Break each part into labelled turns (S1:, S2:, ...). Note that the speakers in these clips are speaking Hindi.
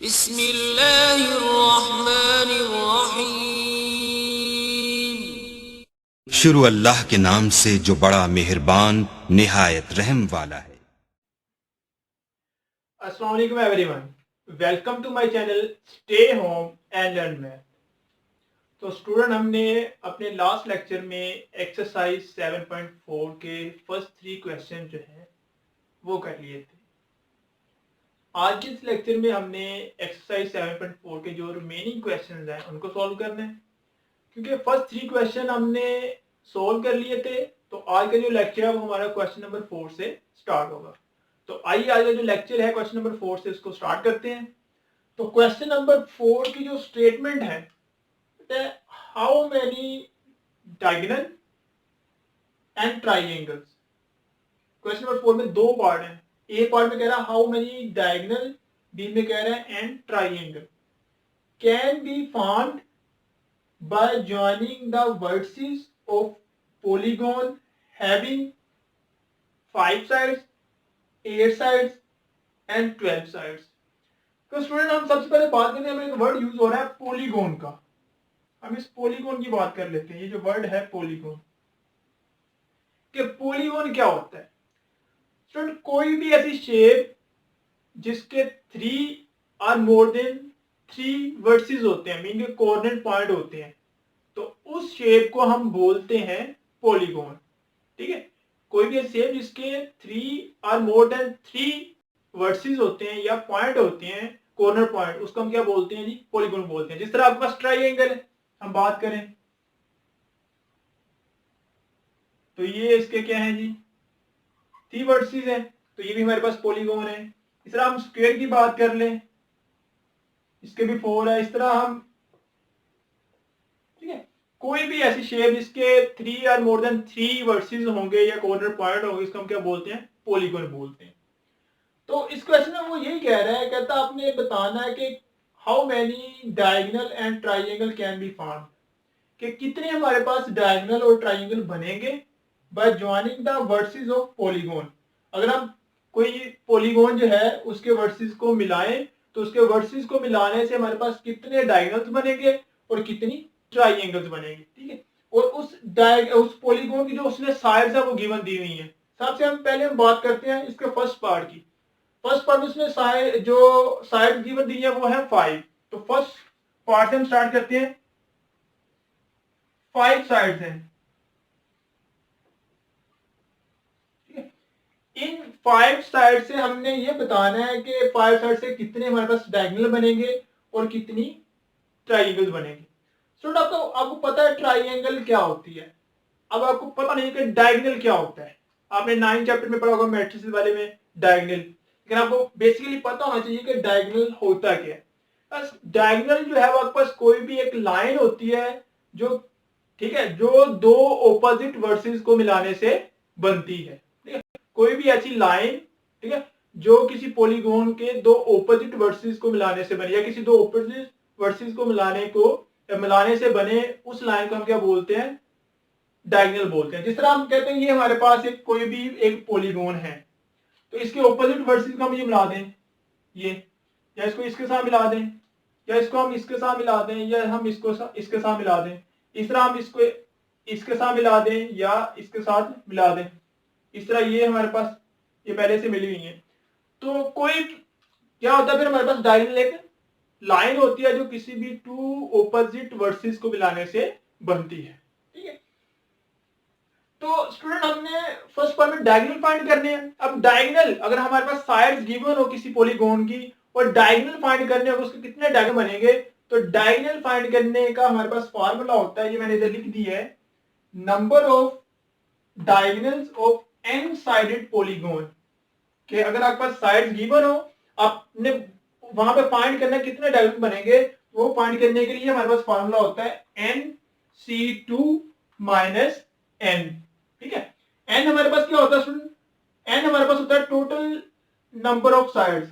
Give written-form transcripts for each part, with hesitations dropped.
S1: बिस्मिल्लाहिर्रहमानिर्रहीम। शुरू अल्लाह के नाम से जो बड़ा मेहरबान निहायत रहम वाला है।
S2: अस्सलाम वालेकुम everyone, welcome to my channel stay home and learn math. तो स्टूडेंट, हमने अपने लास्ट लेक्चर में एक्सरसाइज 7.4 के फर्स्ट 3 क्वेश्चन जो हैं वो कर लिए थे। आज के इस लेक्चर में हमने एक्सरसाइज 7.4 के जो रिमेनिंग क्वेश्चन हैं उनको सॉल्व करना है। क्योंकि फर्स्ट 3 क्वेश्चन हमने सॉल्व कर लिए थे, तो आज का जो लेक्चर है वो हमारा क्वेश्चन नंबर 4 से स्टार्ट होगा। तो आइए आज का जो लेक्चर है क्वेश्चन नंबर 4 से इसको स्टार्ट करते हैं। तो क्वेश्चन नंबर 4 की जो स्टेटमेंट है, how many diagonal and triangles. Question number 4 में दो पार्ट हैं। ए पार्ट में कह रहा है हाउ मेनी डायगोनल, बी में कह रहा है and triangle can be found by joining the vertices of polygon having 5 sides, 8 sides and 12 sides। तो स्टूडेंट, हम सबसे पहले बात करें, हमें एक वर्ड यूज हो रहा है पॉलीगॉन का। हम इस पॉलीगॉन की बात कर लेते हैं। ये जो वर्ड है पॉलीगॉन, कि पॉलीगॉन क्या होता है। स्टूडेंट, कोई भी ऐसी शेप जिसके 3 और मोर देन 3 वर्टिसेस होते हैं, मीन के कोऑर्डिनेट पॉइंट होते हैं, तो उस शेप को हम बोलते हैं पॉलीगॉन। ठीक है, कोई भी शेप जिसके 3 और मोर देन 3 वर्टिसेस होते हैं या पॉइंट होते हैं, कॉर्नर पॉइंट, उसको हम क्या बोलते हैं जी? पॉलीगॉन बोलते हैं। जिस तरह आपके पास ट्राइंगल है, हम बात करें तो ये इसके क्या है जी? 3 वर्टिसेस हैं, तो ये भी हमारे पास पॉलीगॉन है। इस तरह हम स्क्वायर की बात कर लें, इसके भी 4 है। इस तरह हम, ठीक है, कोई भी ऐसी शेप जिसके 3 और मोर देन 3 वर्टिसेस होंगे या कॉर्नर पॉइंट होंगे, इसको हम क्या बोलते हैं? पॉलीगॉन बोलते हैं। तो इस क्वेश्चन में वो यही कह रहा है, कहता आपने बताना है कि how many diagonal and triangle can be found, कि कितने हमारे पास डायगोनल और ट्राइंगल बनेंगे bye joining the vertices of polygon. अगर हम कोई पॉलीगॉन जो है उसके वर्टिसेस को मिलाएं, तो उसके वर्टिसेस को मिलाने से हमारे पास कितने डायगोनल्स बनेंगे और कितनी ट्राइंगल्स बनेंगे। ठीक है, और उस पॉलीगॉन की जो उसने साइड्स है वो गिवन दी हुई है। सबसे हम पहले हम बात करते हैं इसके फर्स्ट पार्ट की। फर्स्ट पार्ट में उसने जो साइड गिवन दी है वो है 5। तो फर्स्ट पार्ट से हम स्टार्ट करते हैं। 5 साइड्स हैं। इन 5 साइड से हमने ये बताना है कि 5 साइड से कितने हमारे पास डायगोनल बनेंगे और कितनी ट्राइंगल बनेंगे। स्टूडेंट, आपको पता है ट्राइंगल क्या होती है। अब आपको पता नहीं कि डायगोनल क्या होता है। आपने 9 चैप्टर में पढ़ा होगा मैट्रिसेस वाले में डायगोनल, लेकिन आपको बेसिकली पता होना चाहिए कि डायगोनल होता क्या है। बस डायगोनल जो है वो आपके पास कोई भी एक लाइन होती है जो, ठीक है, जो दो ऑपोजिट वर्सेस को मिलाने से बनती है। ठीक है, कोई भी ऐसी लाइन, ठीक है, जो किसी पॉलीगॉन के दो ऑपोजिट वर्सेस को मिलाने से बने या किसी दो ऑपोजिट वर्सेस को मिलाने से बने, उस लाइन को हम क्या बोलते हैं? डायगोनल बोलते हैं। जिस तरह हम कहते हैं ये हमारे पास एक कोई भी एक पॉलीगॉन है, तो इसके ऑपोजिट वर्सेस को हम ये मिला दें, ये, या इसको इसके साथ मिला दें, या इसको हम इसके साथ मिला दें, या हम इसको इसके साथ मिला दें। इस तरह हम इसको इसके साथ मिला दें या इसके साथ मिला दें। इस तरह ये हमारे पास ये पहले से मिली हुई है। तो कोई क्या होता है फिर हमारे पास? डायगोनल एक लाइन होती है जो किसी भी 2 ऑपोजिट वर्सेस को मिलाने से बनती है। ठीक है, तो स्टूडेंट, हमने फर्स्ट पार्ट में डायगोनल फाइंड करने हैं। अब डायगोनल, अगर हमारे पास साइड्स गिवन हो किसी पॉलीगॉन की और डायगोनल फाइंड करने हो, उसके कितने डायगोनल बनेंगे, तो डायगोनल फाइंड करने का हमारे पास फार्मूला होता है, ये मैंने इधर लिख दी है, number of diagonals of N sided polygon. कि अगर आपके पास साइड्स गिवन हो, आपने वहां पे फाइंड करना कितने डायगोनल बनेंगे, वो फाइंड करने के लिए हमारे पास फार्मूला होता है NC2 माइनस N। ठीक है, N हमारे पास क्या होता है स्टूडेंट? N हमारे पास होता है total number of sides,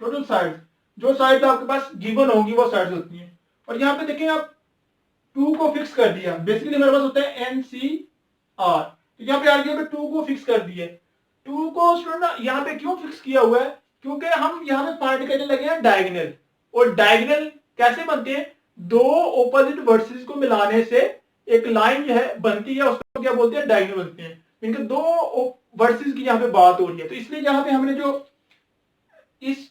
S2: total sides, जो साइड्स आपके पास गिवन होंगी वो साइड्स होती हैं। और यहाँ पे देखिए आप 2 को फिक्स कर दिया, बेसिकली हमारे पास होता है NCR। तो यहाँ पे आगे 2 को फिक्स कर दिए। 2 को स्टूडेंट यहाँ पे क्यों फिक्स किया हुआ है? क्योंकि हम यहाँ पे फाइंड करने लगे हैं डायगोनल, और डायगोनल कैसे बनते हैं, दो ऑपोजिट वर्सेस को मिलाने से एक लाइन जो है बनती है, उसको क्या बोलते हैं, डायगोनल बोलते हैं। इनके दो वर्सेस की यहाँ पे बात हो रही है, तो इसलिए यहाँ पे हमने जो इस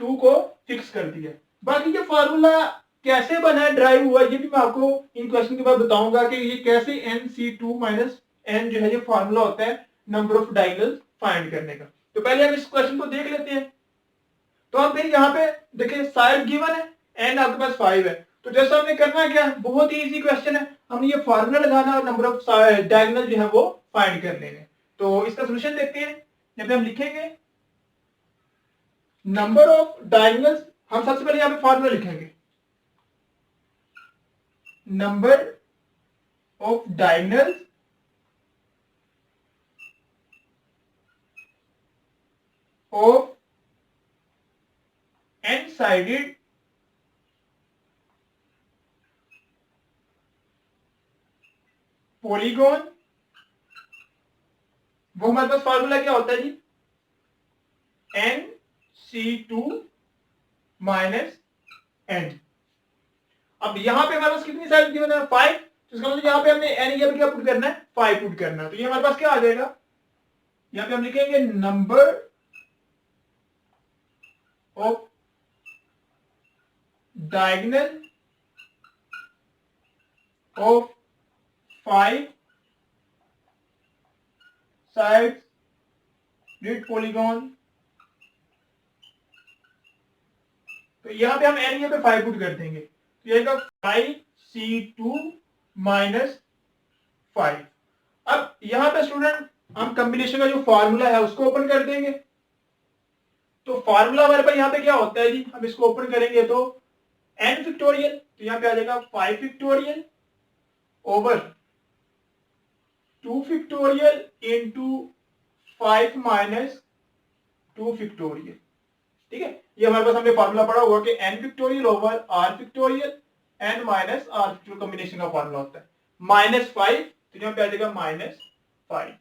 S2: 2 को फिक्स कर दिया। बाकी ये फार्मूला कैसे बना है, ड्राइव हुआ, ये भी मैं आपको इन क्वेश्चन के बाद बताऊंगा कि ये कैसे NC2 माइनस n जो है ये फार्मूला होता है नंबर ऑफ डायगोनल्स फाइंड करने का। तो पहले हम इस क्वेश्चन को देख लेते हैं। तो हम फिर यहाँ पे देखिए साइड गिवन है, n आपके पास 5 है, तो जैसा हमने करना है क्या, बहुत ही इजी क्वेश्चन है, हमने ये फार्मूला लगाना और नंबर ऑफ डायगोनल जो है वो फाइंड कर लेंगे। तो इसका सोल्यूशन देखते हैं। जब हम लिखेंगे नंबर ऑफ डायगोनल्स, हम सबसे पहले यहाँ पे फार्मूला लिखेंगे, number of diagonals of n sided polygon. वो हमारे पास फार्मूला क्या होता है जी, NC2 माइनस n। अब यहां पे हमारे पास कितनी साइड गिवन है, 5, तो इसका मतलब यहां पे हमने n ये क्या पुट करना है, 5 पुट करना है। तो ये हमारे पास क्या आ जाएगा, यहां पे हम लिखेंगे number of diagonal of 5 sides with polygon. तो यहां पे हम n ये पे 5 पुट कर देंगे, तो ये आएगा 5C2 माइनस 5। अब यहां पे स्टूडेंट हम कॉम्बिनेशन का जो फार्मूला है उसको ओपन कर देंगे। तो फार्मूला हमारे पास यहाँ पे क्या होता है जी, हम इसको ओपन करेंगे तो n फैक्टोरियल, तो यहाँ पे आ जाएगा 5 factorial over 2 factorial into 5 minus 2 factorial. ठीक है, ये हमारे पास हमने फार्मूला पढ़ा हुआ कि n factorial over r factorial n minus r factorial combination का फार्मूला होता है। -5, तो यहाँ पे आ जाएगा -5।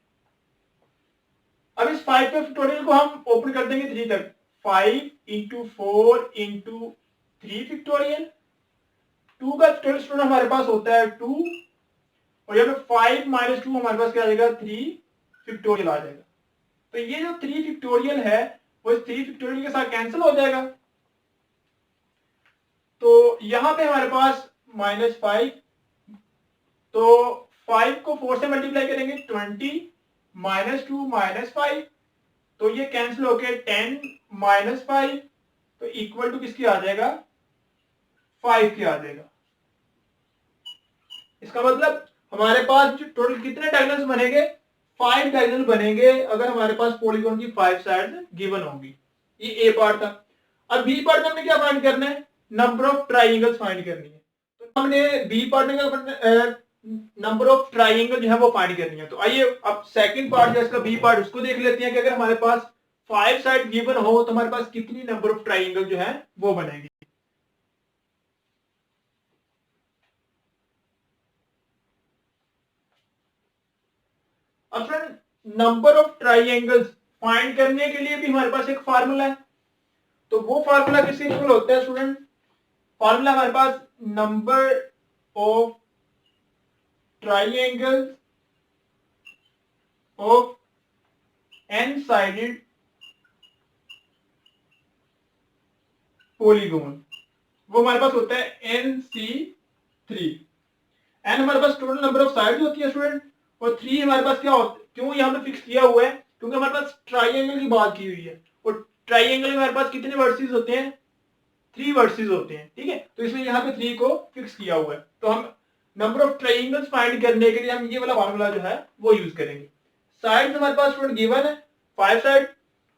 S2: अब इस 5 के फैक्टोरियल को हम ओपन कर देंगे 3 तक, 5 इंटू 4 इंटू 3 फैक्टोरियल। 2 का फैक्टोरियल स्टूडेंट हमारे पास होता है 2, और यहाँ पे 5 माइनस 2 हमारे पास क्या आ जाएगा, 3 फैक्टोरियल आ जाएगा। तो ये जो 3 फैक्टोरियल है वो इस 3 फैक्टोरियल के साथ कैंसिल हो जाएगा। तो यहां पे हमारे पास -5, तो 5 को 4 से मल्टीप्लाई करेंगे 20 -2 -5, तो ये कैंसिल होके 10 -5, तो इक्वल टू किसकी आ जाएगा, 5 की आ जाएगा। इसका मतलब हमारे पास जो टोटल कितने डायगोनल्स बनेंगे, 5 डायगोनल बनेंगे अगर हमारे पास पॉलीगॉन की 5 साइड्स गिवन होंगी। ये ए पार्ट था। अब बी पार्ट में हमने क्या फाइंड करना है, नंबर ऑफ ट्राइंगल्स फाइंड करनी है। तो हमने बी पार्ट में नंबर ऑफ ट्राइंगल जो है वो फाइंड करनी है। तो आइए अब सेकंड पार्ट जो है इसका बी पार्ट उसको देख लेते हैं कि अगर हमारे पास 5 साइड गिवन हो तो हमारे पास कितनी नंबर ऑफ ट्राइंगल जो है वो बनेगी। अब friend number of triangles find करने के लिए भी हमारे पास एक फार्मूला है। तो वो फार्मूला किससे इक्वल होता है स्टूडेंट, फार्मूला हमारे पास number of triangles of n sided polygon, वो हमारे पास होता है NC3। n हमारे पास टोटल नंबर ऑफ साइड्स होती है स्टूडेंट, और 3 हमारे पास क्या होता है, क्यों यहाँ पे फिक्स किया हुआ है, क्योंकि हमारे पास ट्राइंगल की बात की हुई है, और ट्राइंगल में हमारे पास कितने वर्सेस होते हैं, 3 वर्सेस होते हैं। ठीक है, तो इसलिए यहाँ पे 3 को फिक्स किया हुआ है। तो हम नंबर ऑफ ट्राइंगल्स फाइंड करने के लिए हम ये वाला फार्मूला जो है वो यूज करेंगे। साइड हमारे पास स्टूडेंट गिवन है 5 साइड।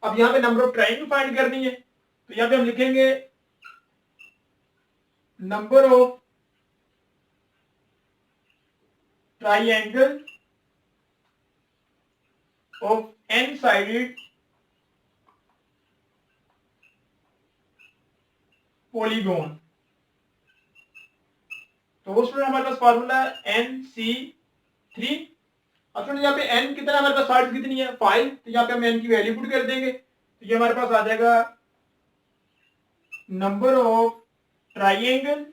S2: अब यहाँ पे नंबर ऑफ ट्राइंगल फाइंड करनी है, तो यहाँ पे हम लिखेंगे number of triangle of n sided polygon. तो वो स्टूडेंट हमारे पास फार्मूला NC3। अब स्टूडेंट यहाँ पे n कितना है, हमारे पास साइड्स कितनी है 5, तो यहाँ पे हम n की वैल्यू पुट कर देंगे, तो ये हमारे पास आ जाएगा number of triangle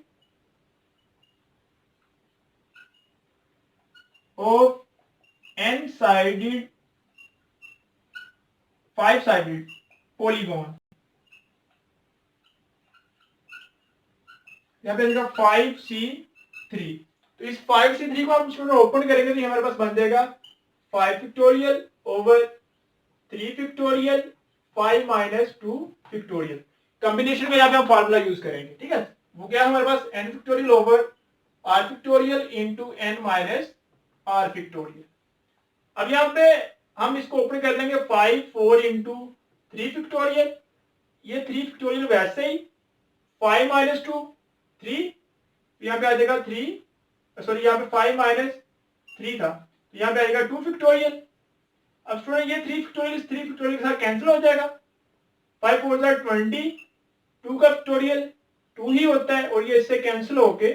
S2: of n sided 5 sided polygon, यहाँ पे आएगा 5c3। तो इस 5c3 को हम स्टूडेंट ओपन करेंगे तो ये हमारे पास बन जाएगा 5 factorial over 3 factorial 5 minus 2 factorial. Combination में यहाँ पे हम फार्मूला यूज करेंगे, ठीक है। वो क्या है हमारे पास n factorial over r factorial into n minus r factorial. अब यहाँ पे हम इसको ओपन कर देंगे 5 4 इंटू 3 फैक्टोरियल, ये 3 फैक्टोरियल वैसे ही 5 माइनस 2 3, यहाँ पे आ जाएगा 3, सॉरी यहाँ पे 5 माइनस 3 था, तो यहाँ पे आ जाएगा 2 फैक्टोरियल। अब स्टूडेंट ये 3 फैक्टोरियल 3 फैक्टोरियल के साथ कैंसिल हो जाएगा, 5 4 20, 2 का फैक्टोरियल 2 ही होता है और ये इससे कैंसिल होके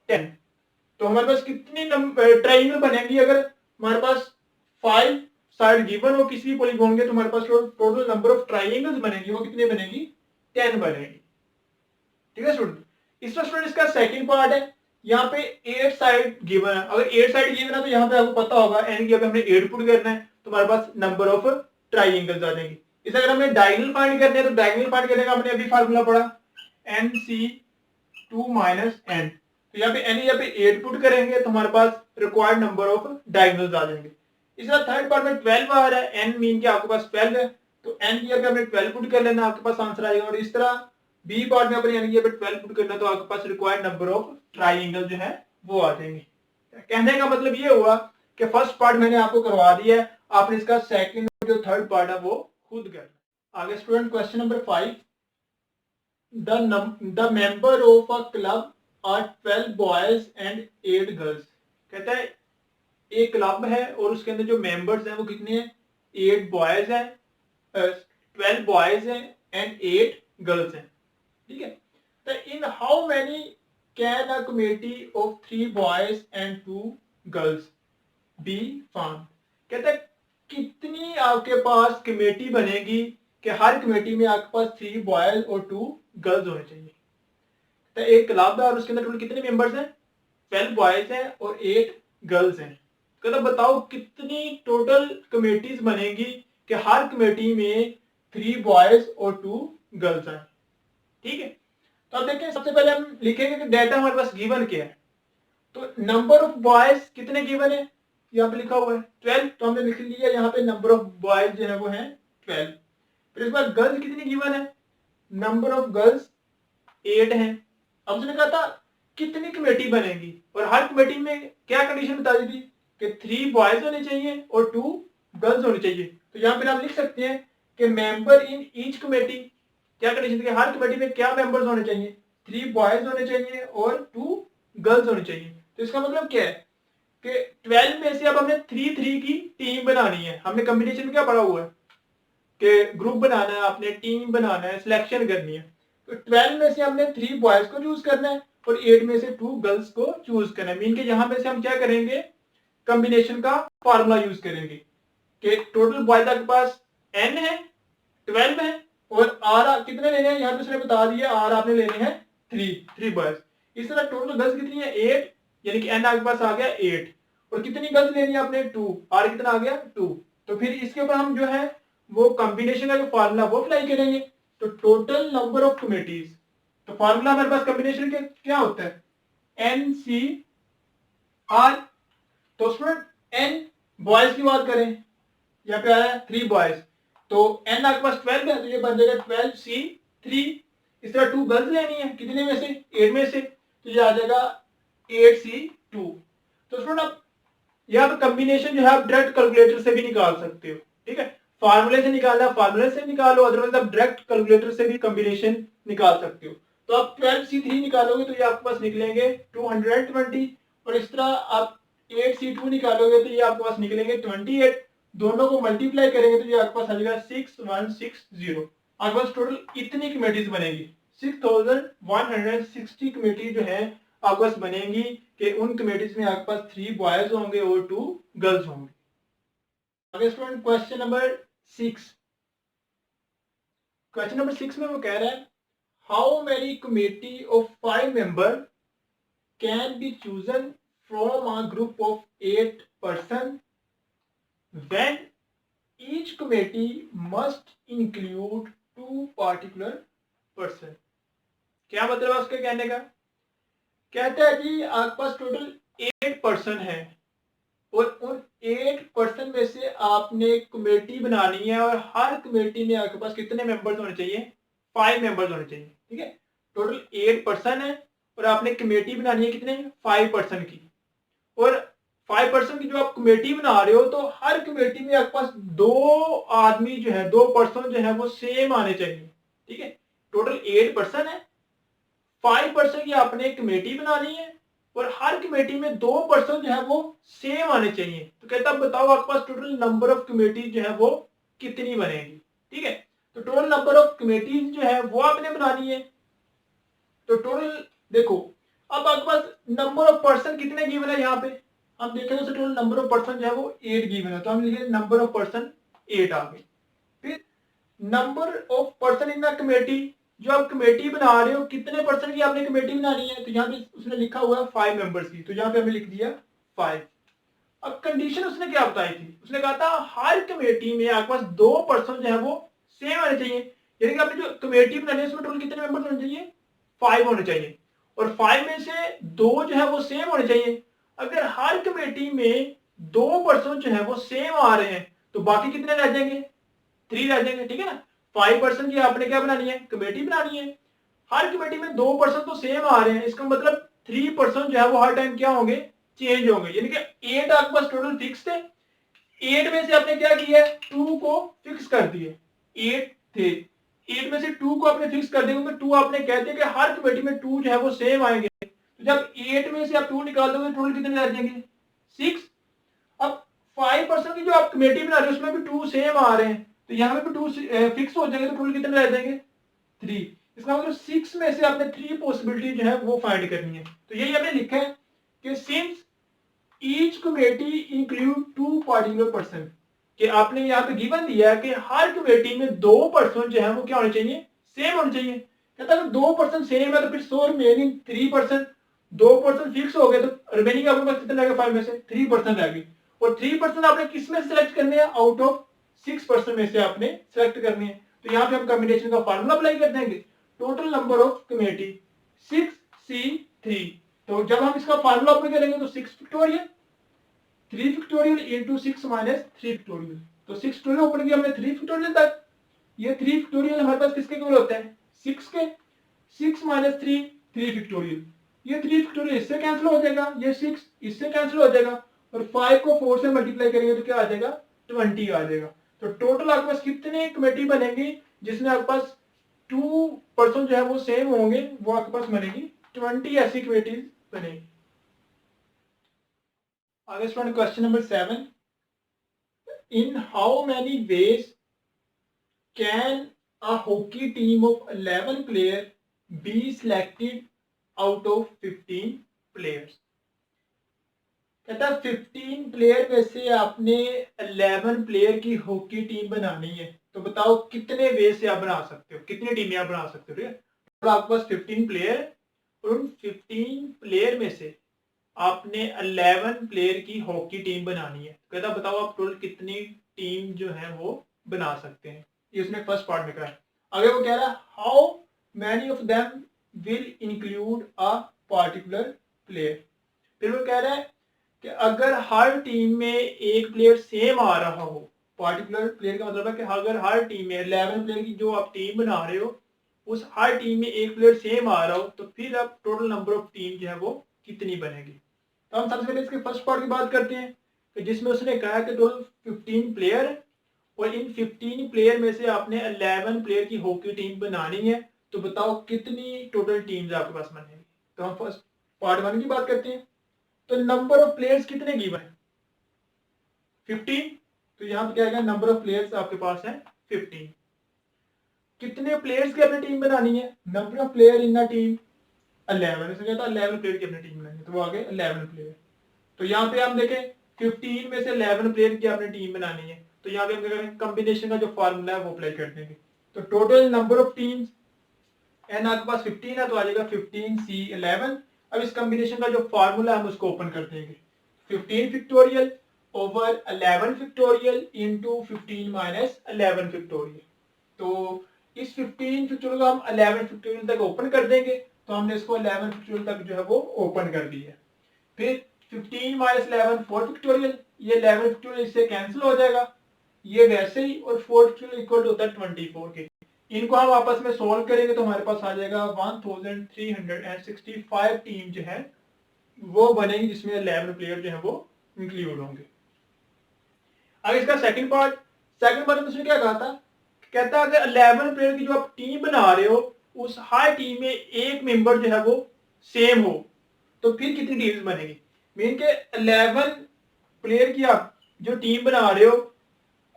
S2: 10। तो हमारे पास कितनी ट्रायंगल बनेंगी अगर हमारे पास 5 साइड गिवन हो किसी भी पॉलीगॉन के, तो हमारे पास टोटल नंबर ऑफ ट्रायंगल्स बनेंगी वो कितनी बनेगी 10 बनेगी, ठीक है स्टूडेंट। इस स्टूडेंट इसका सेकंड पार्ट है, यहाँ पे 8 साइड गिवन है। अगर 8 साइड गिवन है तो यहाँ पे आपको पता होगा n की हमने 8 पुट करना है तो हमारे पास नंबर ऑफ ट्रायंगल्स आ जाएंगे। इसे अगर हमें डायगोनल फाइंड करने हैं तो डायगोनल फाइंड करने का हमने अभी फार्मूला पढ़ा nc2 माइनस n, तो यहाँ पे n यहाँ पे 8 पुट करेंगे तो हमारे पास रिक्वायर्ड नंबर ऑफ डायगोनल्स आ जाएंगे। इस तरह थर्ड पार्ट में 12 आ रहा है, n मीन के आपके पास 12 है तो n यहाँ पे हमने 12 पुट कर लेना, आपके पास आंसर आएगा। और इस तरह बी पार्ट में अपने यानी 12 पुट करना तो आपके पास रिक्वायर्ड नंबर ऑफ ट्रायंगल जो है वो आ जाएंगे। कहने का मतलब ये हुआ कि फर्स्ट पार्ट मैंने आपको करवा दिया है, आपने इसका सेकंड जो थर्ड पार्ट है वो खुद करना। आगे student question number 5, the member of a club are 12 boys and 8 girls. कहता है एक क्लब है और उसके अंदर जो मेंबर्स हैं वो कितने हैं 8 बॉयज हैं, 12 बॉयज हैं एंड 8 गर्ल्स हैं, ठीक है। तो in how many can a committee of 3 boys and 2 girls be form. कहता है कितनी आपके पास कमेटी बनेगी कि हर कमेटी में आपके पास 3 बॉयज और 2 गर्ल्स होने चाहिए। तो एक क्लब है और उसके अंदर टोटल कितने मेंबर्स हैं 12 बॉयज हैं और 8 गर्ल्स हैं। कहता बताओ कितनी टोटल कमेटीज बनेगी कि हर कमेटी में 3 बॉयज और 2 गर्ल्स हैं, ठीक है। तो अब देखें सबसे पहले हम लिखेंगे कि डेटा हमारे पास गिवन क्या है। तो नंबर ऑफ बॉयज कितने गिवन है यहाँ पे लिखा हुआ है 12, तो हमने लिख लिया यहाँ पे नंबर ऑफ बॉयज जो है वो है 12। फिर इसके बाद गर्ल्स कितनी गिवन है, नंबर ऑफ गर्ल्स 8 है। अब उसने कहा था कितनी कमेटी बनेगी और हर कमेटी में क्या कंडीशन बता दी थी कि 3 बॉयज होने चाहिए और 2 गर्ल्स होने चाहिए। तो यहाँ पे हम लिख सकते हैं कि मेंबर इन ईच कमेटी, क्या कंडीशन थी हर कमेटी में क्या मेंबर्स होने चाहिए 3 बॉयज होने चाहिए और 2 गर्ल्स होने चाहिए। तो इसका मतलब क्या है कि 12 में से अब हमने 3-3 की टीम बनानी है। हमने कॉम्बिनेशन क्या पढ़ा हुआ है कि ग्रुप बनाना है, आपने टीम बनाना है, सिलेक्शन करनी है। तो 12 में से हमने 3 बॉयज को चूज करना है और 8 में से 2 गर्ल्स को चूज करना है। मीन के यहाँ पे से हम क्या करेंगे कॉम्बिनेशन का फार्मूला यूज करेंगे कि टोटल बॉयज आपके पास n है 12 है और आर कितने लेने हैं यहाँ पे उसने बता दिया आर आपने लेने हैं 3 बॉयज। इस तरह टोटल गर्ल्स कितनी है 8, यानी कि n आपके पास आ गया 8 और कितनी गर्ल्स लेनी है आपने 2, आर कितना आ गया 2। तो फिर इसके ऊपर हम जो है वो कॉम्बिनेशन का जो फार्मूला वो अप्लाई करेंगे। तो टोटल नंबर ऑफ कमेटीज, तो फार्मूला हमारे पास कॉम्बिनेशन के क्या होता है NCR। तो स्टूडेंट n बॉयज की बात करें यहाँ पे आया 3 बॉयज, तो n आपके पास 12 है तो ये बन जाएगा 12C3। इस तरह 2 गर्ल्स लेनी है कितने में से 8 में से, तो ये आ जाएगा 8C2। तो स्टूडेंट आप यहाँ पे कॉम्बिनेशन जो है आप डायरेक्ट कैलकुलेटर से भी निकाल सकते हो, ठीक है। फार्मूले से निकालना फार्मूले से निकालो, अदरवाइज आप डायरेक्ट कैलकुलेटर से भी कॉम्बिनेशन निकाल सकते हो। तो आप 12C3 निकालोगे तो ये आपके पास निकलेंगे 220 और इस तरह आप 8C2 निकालोगे तो ये आपके पास निकलेंगे 28। दोनों को मल्टीप्लाई करेंगे तो ये आपके पास आ जाएगा 6160। आपके पास टोटल इतनी कमेटीज बनेगी 6160 कमेटी जो है आपके पास बनेंगी कि उन कमेटीज में आपके पास 3 बॉयज होंगे और 2 गर्ल्स होंगे। आगे student question number 6। Question number 6 में वो कह रहा है how many committee of 5 member can be chosen from a group of 8 person when each committee must include 2 particular person. क्या मतलब है उसके कहने का? कहता है कि आपके पास टोटल 8 पर्सन है और उन 8 पर्सन में से आपने कमेटी बनानी है और हर कमेटी में आपके पास कितने मेंबर्स होने चाहिए? 5 मेंबर्स होने चाहिए। ठीक है, टोटल 8 पर्सन है और आपने कमेटी बनानी है कितने? 5 पर्सन की। और 5 पर्सन की जो आप कमेटी बना रहे हो तो हर कमेटी में आपके पास 2 आदमी जो है, 2 पर्सन जो है वो सेम आने चाहिए। ठीक है, टोटल 8 पर्सन है, 5 पर्सन की आपने कमेटी बनानी है और हर कमेटी में 2 पर्सन जो है वो सेम आने चाहिए। तो कहता बताओ आपके पास टोटल नंबर ऑफ कमेटी जो है वो कितनी बनेगी। ठीक है, तो टोटल नंबर ऑफ कमेटी जो है वो आपने बनानी है। तो टोटल देखो, अब आपके पास नंबर ऑफ पर्सन कितने गिवन है यहाँ पे? हम देखें तो टोटल नंबर ऑफ पर्सन जो है वो 8 गिवन है, तो हम लिखे नंबर ऑफ पर्सन 8 आ गए। फिर number of person in the committee, जो आप कमेटी बना रहे हो कितने पर्सन की आपने कमेटी बनानी है? तो यहाँ पे उसने लिखा हुआ है 5 मेंबर्स की, तो यहाँ पे हमने लिख दिया 5। अब कंडीशन उसने क्या बताई थी? उसने कहा था हर कमेटी में आपके पास 2 पर्सन जो है वो सेम आने चाहिए। यानी कि आपने जो कमेटी बनानी है उसमें टोटल कितने मेंबर्स होने चाहिए? 5 होने चाहिए और 5 में से 2 जो है वो सेम होने चाहिए। अगर हर कमेटी में 2 पर्सन जो है वो सेम आ रहे हैं तो बाकी कितने रह जाएंगे? 3 रह जाएंगे। ठीक है ना, 5 पर्सन की आपने क्या बनानी है? कमेटी बनानी है। हर कमेटी में 2 पर्सन तो सेम आ रहे हैं, इसका मतलब 3 पर्सन जो है वो हर टाइम क्या होंगे? चेंज होंगे। यानी कि 8 आपके पास टोटल फिक्स थे, 8 में से आपने क्या किया है? 2 को फिक्स कर दिए। 8 थे, 8 में से 2 को आपने फिक्स कर दिया क्योंकि 2 आपने कह दिया कि हर कमेटी में 2 जो है वो सेम आएंगे। तो जब 8 में से आप 2 निकाल दोगे तो टोटल कितने रह जाएंगे? 6। अब 5 पर्सन की जो आप कमेटी बना रहे हो उसमें भी 2 सेम आ रहे हैं, तो यहाँ पे भी 2 फिक्स हो जाएंगे, तो टोटल कितने रह जाएंगे? 3। इसका मतलब 6 में से आपने 3 पॉसिबिलिटी जो है वो फाइंड करनी है। तो यही हमने लिखा है कि since each committee include 2 particular person, कि आपने यहाँ पे गिवन दिया है कि हर कमेटी में 2 पर्सन जो है वो क्या होने चाहिए? सेम होने चाहिए। कहता है अगर 2 पर्सन सेम है तो फिर so remaining 3 person, 2 person fix हो गए तो रिमेनिंग आपके पास कितने रहेगा? 5 में से 3 पर्सन रह गए और 3 पर्सन आपने किस में सेलेक्ट करने हैं? आउट ऑफ 6 पर्सन में से आपने सेलेक्ट करनी है। तो यहाँ पे हम कॉम्बिनेशन का फार्मूला अप्लाई कर देंगे, total number of committee 6C3। तो जब हम इसका फार्मूला अप्लाई करेंगे तो 6 factorial 3 factorial into 6 minus 3 factorial, तो 6 फैक्टोरियल ओपन किया हमने 3 फैक्टोरियल तक। ये 3 फैक्टोरियल हमारे पास किसके इक्वल होता है? 6 के। 6 माइनस 3 3 फैक्टोरियल, ये 3 फैक्टोरियल इससे कैंसिल हो जाएगा, ये 6 इससे कैंसिल हो जाएगा और 5 को 4 से मल्टीप्लाई करेंगे तो क्या आ जाएगा? 20 आ जाएगा। तो टोटल आपके पास कितने कमेटी बनेंगी जिसमें आपके पास 2 पर्सन जो है वो सेम होंगे? वो आपके पास बनेगी 20 ऐसी कमेटीज बनेगी। आगे student question number 7, in how many ways can a hockey team of 11 players be selected out of 15 players? कहता है 15 प्लेयर में से आपने 11 प्लेयर की हॉकी टीम बनानी है, तो बताओ कितने वे से आप बना सकते हो, कितनी टीमें आप बना सकते हो? ठीक है, तो आपके पास 15 प्लेयर और उन 15 प्लेयर में से आपने 11 प्लेयर की हॉकी टीम बनानी है। कहता बताओ आप टोटल कितनी टीम जो है वो बना सकते हैं? ये उसने फर्स्ट पार्ट में कहा है। आगे वो कह रहा है how many of them will include a particular player. फिर वो कह रहा है कि अगर हर टीम में एक प्लेयर सेम आ रहा हो, पार्टिकुलर प्लेयर का मतलब है कि अगर हर टीम में 11 प्लेयर की जो आप टीम बना रहे हो उस हर टीम में एक प्लेयर सेम आ रहा हो तो फिर आप टोटल नंबर ऑफ टीम जो है वो कितनी बनेगी? तो हम सबसे पहले इसके फर्स्ट पार्ट की बात करते हैं कि जिसमें उसने कहा कि टोटल 15 प्लेयर है और इन 15 प्लेयर में से आपने 11 प्लेयर की हॉकी टीम बनानी है, तो बताओ कितनी टोटल टीम्स आपके पास बनेगी? तो हम फर्स्ट पार्ट 1 की बात करते हैं। तो नंबर ऑफ प्लेयर्स कितने गिवन है? 15। तो यहां पे क्या आएगा? नंबर ऑफ प्लेयर्स आपके पास है 15। कितने प्लेयर्स की अपनी टीम बनानी है? Number of player in the team 11, इसने क्या था 11 प्लेयर की अपनी टीम बनाएंगे, तो वो आगे 11 प्लेयर। तो यहाँ पे हम देखें 15 में से 11 प्लेयर की अपनी टीम बनानी है, तो यहाँ पे हम क्या करेंगे, कॉम्बिनेशन का जो फार्मूला है वो अप्लाई कर देंगे। तो टोटल नंबर ऑफ टीम्स एन आपके पास 15 है, तो आ जाएगा 15C11। अब इस कॉम्बिनेशन का जो फार्मूला हम उसको ओपन कर देंगे, 15 factorial over 11 factorial into 15 minus 11 factorial. तो इस 15 फैक्टोरियल को हम 11 फैक्टोरियल तक ओपन कर देंगे, तो हमने इसको 11 फैक्टोरियल तक जो है वो ओपन कर दिया। फिर 15 माइनस 11 4 फैक्टोरियल, ये 11 फैक्टोरियल इससे कैंसिल हो जाएगा, ये वैसे ही, और 4 फैक्टोरियल इक्वल होता है 24 के। इनको हम आपस में सोल्व करेंगे तो हमारे पास आ जाएगा 1365 टीम जो है वो बनेगी, जिसमें 11 प्लेयर जो है वो इंक्लूड होंगे। अब इसका सेकंड पार्ट में उसने क्या कहा था, कहता है अगर 11 प्लेयर की जो आप टीम बना रहे हो उस हर टीम में एक मेंबर जो है वो सेम हो, तो फिर कितनी टीम्स बनेगी। मीन के 11 प्लेयर की आप जो टीम बना रहे हो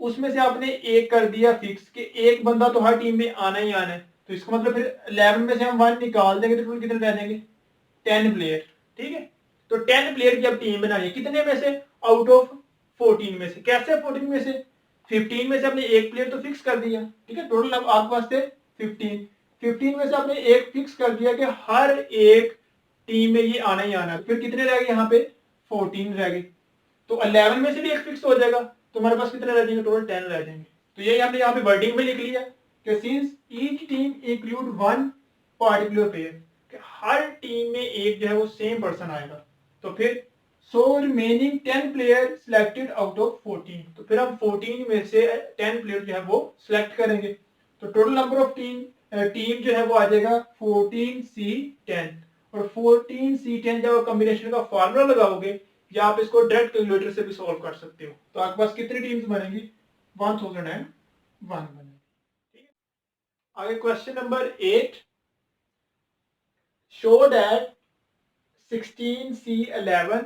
S2: उसमें से आपने एक कर दिया फिक्स कि एक बंदा तो हर टीम में आना ही आना है, तो इसका मतलब फिर 11 में से हम 1 निकाल देंगे तो फिर कितने रह जाएंगे 10 प्लेयर। ठीक है, तो 10 प्लेयर की अब टीम बनानी है, कितने में से, आउट ऑफ 14 में से। कैसे 14 में से, 15 में से आपने एक प्लेयर तो फिक्स कर दिया, ठीक है, टोटल अब आपके पास थे 15 में से आपने एक फिक्स कर दिया कि हर एक टीम में ये आना ही आना है, फिर कितने रह गए यहाँ पे 14 रह गए। तो 11 में से भी एक फिक्स हो जाएगा, तो हमारे पास कितने रह जाएंगे, टोटल 10 रह जाएंगे। तो यही हमने यहाँ पे वर्डिंग में लिख लिया कि since each team include one particular player, हर टीम में एक जो है वो सेम पर्सन आएगा, तो फिर so remaining 10 player selected out of 14, तो फिर हम 14 में से 10 प्लेयर जो है वो सिलेक्ट करेंगे। तो टोटल नंबर ऑफ टीम जो है वो आ जाएगा 14C10, और 14C10 जब कॉम्बिनेशन का फार्मूला लगाओगे या आप इसको डायरेक्ट कैलकुलेटर से भी सॉल्व कर सकते हो, तो आपके पास कितनी टीम्स बनेंगी 1001 बनेंगी। ठीक है, आगे question number 8, show that 16C11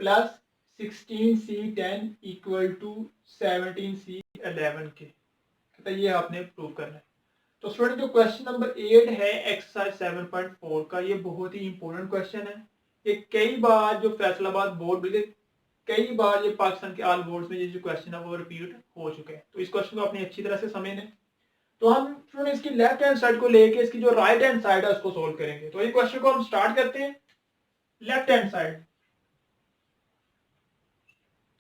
S2: plus 16C10 equal to 17C11 के, तो ये आपने प्रूव करना है। तो स्टूडेंट जो क्वेश्चन नंबर 8 है एक्सरसाइज 7.4 का, ये बहुत ही इंपॉर्टेंट क्वेश्चन है। ये कई बार जो फैसलाबाद बोर्ड, बल्कि कई बार ये पाकिस्तान के ऑल बोर्ड्स में ये जो क्वेश्चन है वो रिपीट हो चुके हैं, तो इस क्वेश्चन को अपनी अच्छी तरह से समझें। तो हम स्टूडेंट इसकी लेफ्ट हैंड साइड को लेके इसकी जो राइट हैंड साइड है उसको सोल्व करेंगे। तो ये क्वेश्चन को हम स्टार्ट करते हैं लेफ्ट हैंड साइड।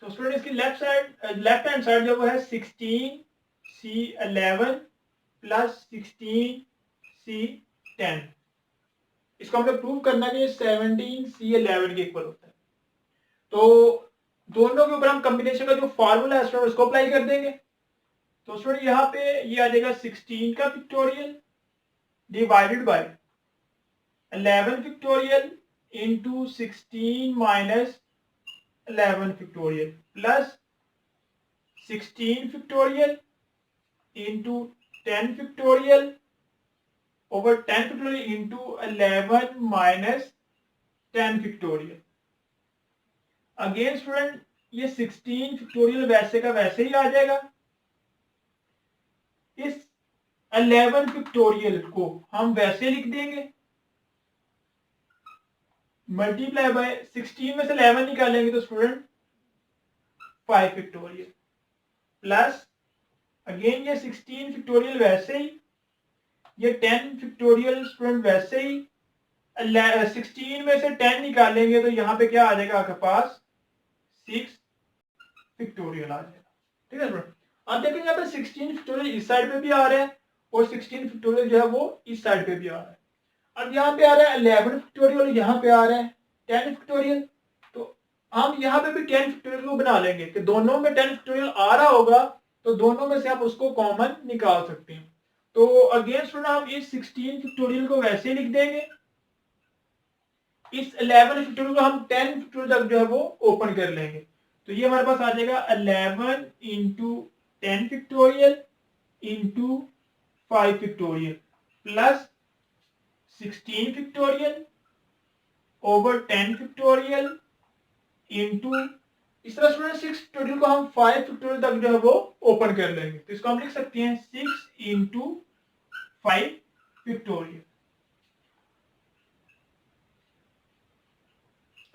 S2: तो स्टूडेंट इसकी लेफ्ट हैंड साइड जो वो है 16C11 प्लस 16C10, इसको हमने प्रूव करना है कि 17C11 के इक्वल होता है। तो दोनों के ऊपर हम कॉम्बिनेशन का जो फार्मूला है स्टूडेंट उसको अप्लाई कर देंगे। तो स्टूडेंट यहाँ पे ये आ जाएगा 16 का factorial divided bye 11 factorial into 16 minus 11 factorial plus 16 factorial into 10 factorial over 10 factorial into 11 minus 10 factorial. Again student ये 16 फैक्टोरियल वैसे का वैसे ही आ जाएगा। इस 11 फैक्टोरियल को हम वैसे लिख देंगे, मल्टीप्लाई बाय 16 में से 11 निकालेंगे तो स्टूडेंट 5 फैक्टोरियल प्लस अगेन ये 16 फैक्टोरियल वैसे ही, ये 10 फैक्टोरियल स्टूडेंट वैसे ही, 16 में से 10 निकालेंगे तो यहाँ पे क्या आ जाएगा आपके पास 6 फैक्टोरियल आ जाएगा। ठीक है स्टूडेंट, आप देखेंगे यहाँ पे 16 फैक्टोरियल इस साइड पे भी आ रहा है और 16 फैक्टोरियल जो है वो इस साइड पे भी आ रहा है। अब यहाँ पे आ रहा है 11 फैक्टोरियल, यहाँ पे आ रहा है 10 फैक्टोरियल, तो हम यहाँ पे भी 10 फैक्टोरियल को बना लेंगे कि दोनों में 10 फैक्टोरियल आ रहा होगा तो दोनों में से आप उसको कॉमन निकाल सकते हैं। तो अगेन स्टूडेंट हम इस 16 फैक्टोरियल को वैसे लिख देंगे, इस 11 फैक्टोरियल को हम 10 फैक्टोरियल तक जो है वो ओपन कर लेंगे। तो ये हमारे पास आ जाएगा 11 into 10 factorial into 5 factorial plus 16 factorial over 10 factorial into, इस तरह स्टूडेंट 6 फैक्टोरियल को हम 5 फैक्टोरियल तक जो है वो ओपन कर लेंगे। तो इसको हम लिख सकते हैं 6 इंटू 5 फैक्टोरियल।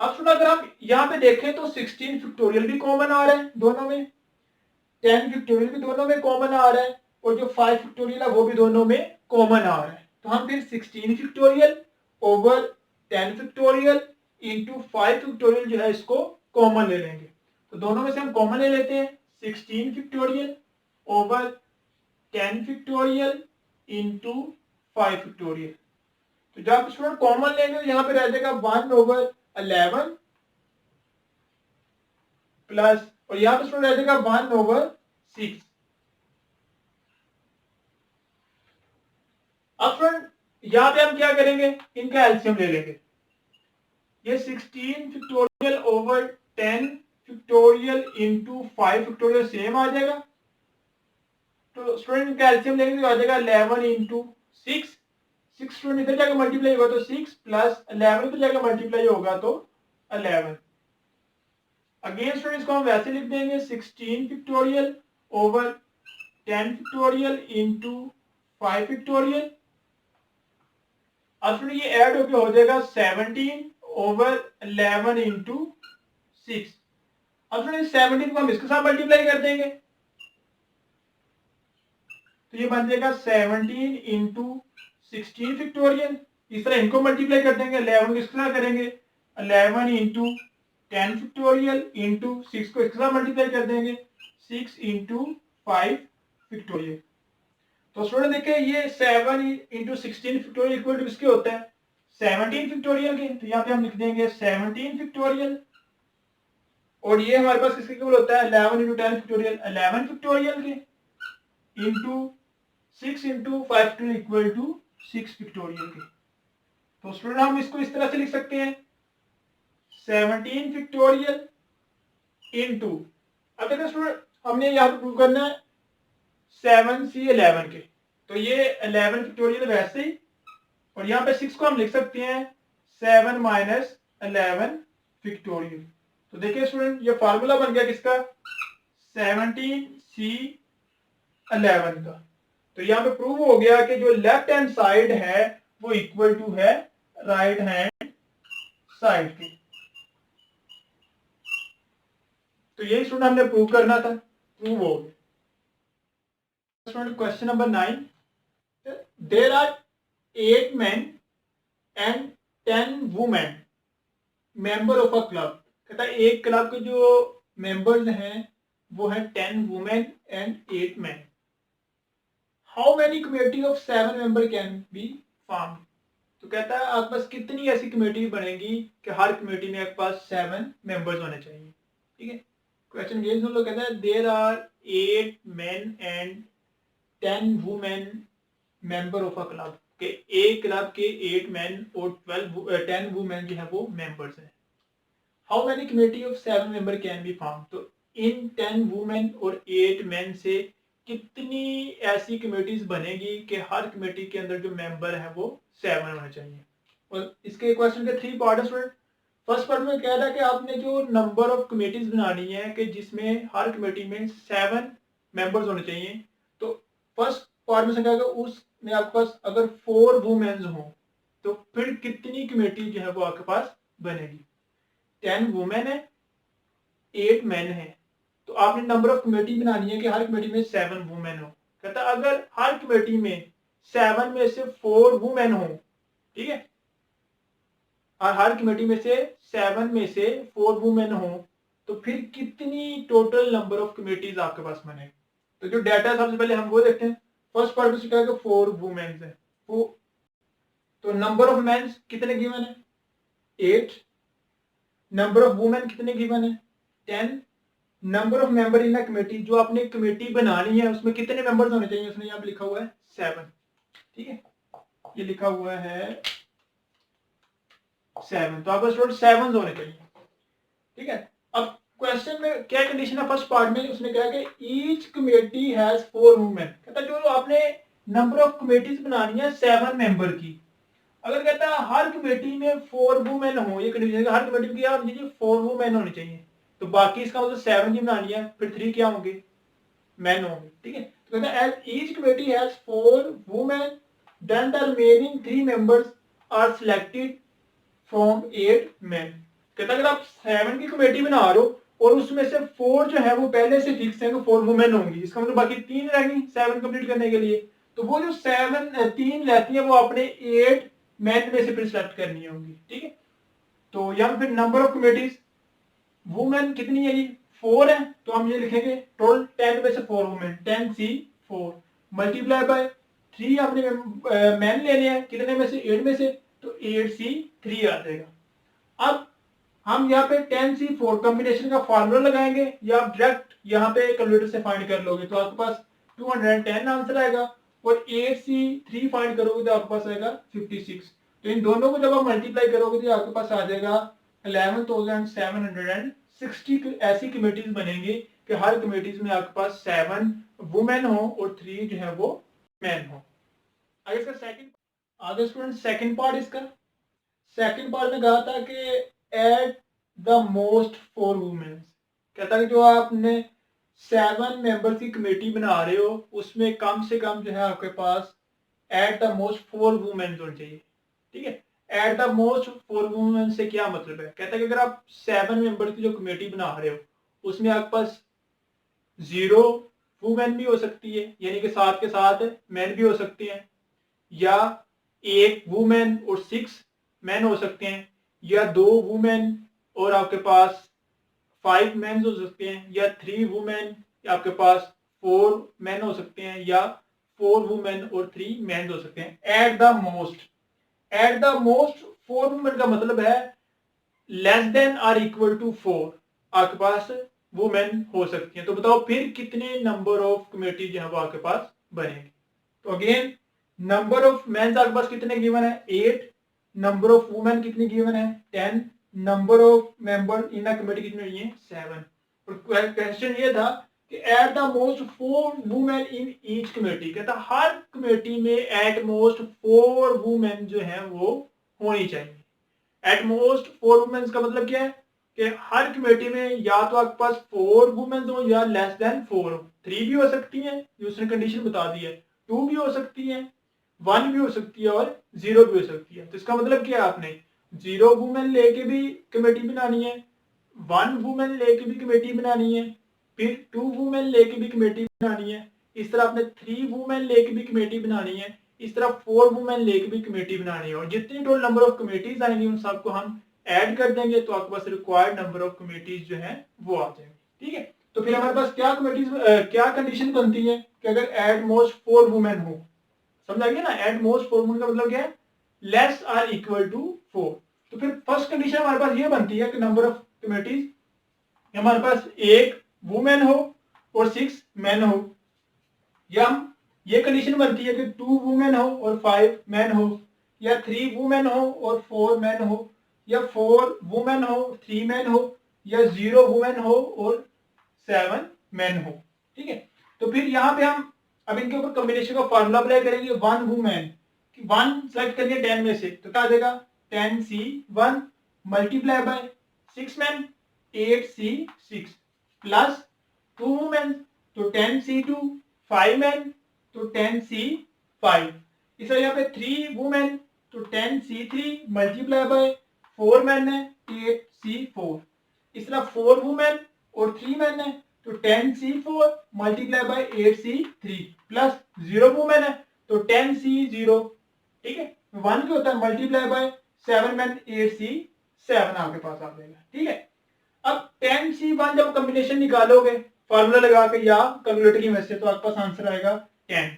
S2: अब सुनो, अगर हम यहाँ पे देखें तो 16 फैक्टोरियल भी कॉमन आ रहा है दोनों में, 10 फैक्टोरियल भी दोनों में कॉमन आ रहा है, और जो 5 फैक्टोरियल है वो भी दोनों में कॉमन आ रहा है। तो हम फिर 16 factorial over 10 factorial into 5 factorial जो है इसको कॉमन ले लेंगे। तो दोनों में से हम कॉमन ले लेते हैं 16 factorial over 10 factorial into 5 factorial. तो जब स्टूडेंट कॉमन लेंगे तो यहाँ पे रह जाएगा 1 ओवर 11 प्लस, और यहाँ पे स्टूडेंट रह जाएगा 1 ओवर 6। अब स्टूडेंट यहाँ पे हम क्या करेंगे, इनका एलसीएम ले लेंगे। ये 16 factorial over 10 factorial into 5 factorial same आ जाएगा। तो स्टूडेंट इनका एलसीएम लेंगे तो आ जाएगा 11 इंटू 6। 6 स्टूडेंट इधर जाकर मल्टीप्लाई होगा तो 6 प्लस 11 इधर जाकर मल्टीप्लाई होगा तो 11। अगेन स्टूडेंट इसको हम वैसे लिख देंगे 16 factorial over 10 factorial into 5 factorial. अब स्टूडेंट ये ऐड होकर हो जाएगा 17 ओवर 11 इंटू 6। अब स्टूडेंट 17 को हम इसके साथ मल्टीप्लाई कर देंगे तो ये बन जाएगा 17 इंटू 16 फैक्टोरियल। इस तरह इनको मल्टीप्लाई कर देंगे, 11 को इसके साथ करेंगे 11 इंटू 10 फैक्टोरियल इंटू 6 को इसके साथ मल्टीप्लाई कर देंगे 6 इंटू 5 फैक्टोरियल। तो स्टूडेंट देखिए ये 7 इंटू 16 फैक्टोरियल इक्वल टू किसके होता है 17 फैक्टोरियल के। तो यहाँ पे हम लिख देंगे 17 फैक्टोरियल, और ये हमारे पास किसके इक्वल होता है 11 इंटू 10 फैक्टोरियल 11 फैक्टोरियल के into 6 into 5 factorial equal to 6 factorial के। तो स्टूडेंट हम इसको इस तरह से लिख सकते हैं 17 फैक्टोरियल इंटू, अब देखो स्टूडेंट हमने यहाँ पे प्रूव करना है 7C11 के, तो ये 11 फैक्टोरियल वैसे ही, और यहाँ पे 6 को हम लिख सकते हैं 7 माइनस 11 फैक्टोरियल। तो देखिए स्टूडेंट ये फार्मूला बन गया किसका 17C11 का। तो यहाँ पे प्रूव हो गया कि जो लेफ्ट हैंड साइड है वो इक्वल टू है राइट हैंड साइड की। तो यही स्टूडेंट हमने प्रूव करना था, प्रूव हो गया। Question number 9, there are 8 men and 10 women member of a club. कहता है एक क्लब के जो मेंबर्स हैं वो है 10 women and 8 men। How many committee of 7 member can be form. तो कहता है आपके पास कितनी ऐसी कमेटी बनेगी कि हर कमेटी में आपके पास 7 मेंबर्स होने चाहिए। ठीक है, क्वेश्चन ये सुन लो। कहता है there are 8 men and 10 women member of a club, के एक क्लब के 8 मैन और 10 वुमेन जो है वो मेंबर्स हैं। How many committee of 7 member can be form. तो इन 10 वुमेन और 8 मैन से कितनी ऐसी कमेटीज बनेगी कि हर कमेटी के अंदर जो मेंबर है वो 7 होना चाहिए। और इसके क्वेश्चन के 3 पार्ट है स्टूडेंट। फर्स्ट पार्ट में कह रहा है कि आपने जो नंबर ऑफ कमेटीज बनानी है कि जिसमें हर कमेटी में 7 मेंबर्स होने चाहिए। तो फर्स्ट पार्ट में से कहेगा उसमें आपके पास अगर 4 वुमेन्स हो तो फिर कितनी कमेटी जो है वो आपके पास बनेगी। 10 वुमेन है 8 मैन है, तो आपने नंबर ऑफ कमेटी बनानी है कि हर कमेटी में 7 वुमेन हो। कहता अगर हर कमेटी में 7 में से 4 वुमेन हो, ठीक है, और हर कमेटी में से 7 में से 4 वुमेन हो तो फिर कितनी टोटल नंबर ऑफ कमेटीज आपके पास बनेगी। तो जो डाटा सबसे पहले हम वो देखते हैं। फर्स्ट पार्ट में से कहेगा 4 वुमेन्स है, तो नंबर ऑफ मेंस कितने गिवन है 8, नंबर ऑफ वुमेन कितने गिवन है 10, number of member in committee, जो आपने कमेटी बनानी है उसमें कितने मेंबर्स होने चाहिए, उसने यहाँ पे लिखा हुआ है 7। ठीक है, ये लिखा हुआ है 7, तो आपका टोटल 7 होने चाहिए। ठीक है, अब क्वेश्चन में क्या कंडीशन है फर्स्ट पार्ट में, उसने कहा कि ईच कमेटी हैज 4 वुमेन। कहता जो आपने नंबर ऑफ कमेटीज बनानी है 7 मेंबर की, अगर कहता है हर कमेटी में 4 वुमेन हो, ये कंडीशन हर कमेटी में क्या होनी चाहिए 4 वुमेन होनी चाहिए, तो बाकी इसका मतलब 7 की बनानी है, फिर 3 क्या होंगे मैन होंगे। ठीक है, तो कहता है as each committee has 4 women then the remaining 3 members are selected from 8 men। कहता अगर आप 7 की कमेटी बना रहे हो और उसमें से 4 जो है वो पहले से फिक्स है कि 4 वुमेन होंगी, इसका मतलब बाकी 3 रहेंगी 7 कंप्लीट करने के लिए, तो वो जो 3 रहती है वो अपने 8 मैन में से फिर सेलेक्ट करनी होंगी, ठीक है। तो यहाँ फिर नंबर ऑफ कमेटीज वुमेन कितनी है जी 4 है, तो हम ये लिखेंगे टोटल 10 में से 4 वुमेन 10 सी 4 मल्टीप्लाई बाय 3 आपने मैन लेने हैं कितने में से 8 में से, तो 8 सी 3 आ जाएगा। अब हम यहाँ पे 10 सी 4 कॉम्बिनेशन का फार्मूला लगाएंगे या आप डायरेक्ट यहाँ पे कैलकुलेटर से फाइंड कर लोगे, तो आपके पास 210 आंसर आएगा, और 8 सी 3 फाइंड करोगे तो आपके पास आएगा 56। तो इन दोनों को जब आप मल्टीप्लाई करोगे तो आपके पास आ जाएगा 11,760 ऐसी कमेटीज बनेंगी कि हर कमेटीज में आपके पास 7 वुमेन हो और 3 जो है वो मैन हो। आगे इसका सेकंड पार्ट इसका सेकंड पार्ट में कहा था कि एट द मोस्ट 4 वुमेन, कहता है कि जो आपने 7 मेंबर्स की कमेटी बना रहे हो उसमें कम से कम जो है आपके पास एट द मोस्ट 4 वुमेन होनी चाहिए, ठीक है। एट द मोस्ट 4 वुमेन से क्या मतलब है, कहता है कि अगर आप 7 मेंबर्स की जो कमेटी बना रहे हो उसमें आपके पास 0 वुमेन भी हो सकती है, यानी कि साथ के साथ मैन भी हो सकते हैं, या 1 वुमेन और 6 मैन हो सकते हैं, या 2 वुमेन और आपके पास 5 मैन हो सकते हैं, या 3 वुमेन आपके पास 4 मैन हो सकते हैं, या 4 वुमेन और 3 मैन हो सकते हैं। एट द मोस्ट 4 वुमेन का मतलब है less than or equal to 4 आपके पास वुमेन हो सकती हैं। तो बताओ फिर कितने नंबर ऑफ कमेटी जो है वो आपके पास बनेंगे। तो अगेन नंबर ऑफ मेंस आपके पास कितने गिवन है 8, नंबर ऑफ वुमेन कितनी गिवन है 10, number of member in the committee कितने हुई है 7। और क्वेश्चन ये था कि at the most 4 women in each committee, कहता हर कमेटी में एट मोस्ट 4 वुमेन जो है वो होनी चाहिए। एट मोस्ट 4 वुमेन का मतलब क्या है कि हर कमेटी में या तो आपके पास 4 वुमेन हो या लेस देन 4 हो। 3 भी हो सकती है, उसने कंडीशन बता दी है, 2 भी हो सकती है, 1 भी हो सकती है और 0 भी हो सकती है। तो इसका मतलब क्या है, आपने 0 वुमेन लेके भी कमेटी बनानी है, 1 वुमेन लेके भी कमेटी बनानी है, फिर 2 वुमेन लेके भी कमेटी बनानी है, इस तरह आपने 3 वुमेन लेके भी कमेटी बनानी है, इस तरह 4 वुमेन लेके भी कमेटी बनानी है, और जितनी टोटल नंबर ऑफ कमेटीज आएंगी उन सबको हम ऐड कर देंगे तो आपके पास रिक्वायर्ड नंबर ऑफ कमेटीज जो है वो आ जाएंगी, ठीक है। तो फिर हमारे पास क्या कंडीशन बनती है कि अगर एट मोस्ट 4 वुमेन हो, समझ आ गया ना, एट मोस्ट 4 वुमेन का मतलब क्या है लेस आर इक्वल टू 4। तो फिर फर्स्ट कंडीशन हमारे पास ये बनती है कि नंबर ऑफ कमेटीज हमारे पास 1 वुमेन हो और 6 मैन हो, या ये कंडीशन बनती है कि 2 वुमेन हो और 5 मैन हो, या 3 वुमेन हो और 4 मैन हो, या 4 वुमेन हो 3 मैन हो, या 0 वुमेन हो और 7 मैन हो, ठीक है। तो फिर यहाँ पे हम अब इनके ऊपर कॉम्बिनेशन का फार्मूला अप्लाई करेंगे। 1 वुमेन 1 सेलेक्ट करिए 10 में से, तो क्या आ जाएगा 10C1 multiply by 6 man 8C6 plus 2 women तो 10C2 5 मैन तो 10C5, इस तरह यहाँ पे 3 वुमेन तो 10C3 मल्टीप्लाई बाय 4 मैन है 8C4, इस तरह 4 वुमेन और 3 मैन है तो 10C4 multiply by 8C3 plus 0 women है तो 10C0, ठीक है। 1 क्या होता है मल्टीप्लाई बाय 7 मैन 8C7 आपके पास आ जाएगा, ठीक है। अब 10C1 जब कॉम्बिनेशन निकालोगे फार्मूला लगा के या कैलकुलेटर की मदद से तो आपके पास आंसर आएगा 10।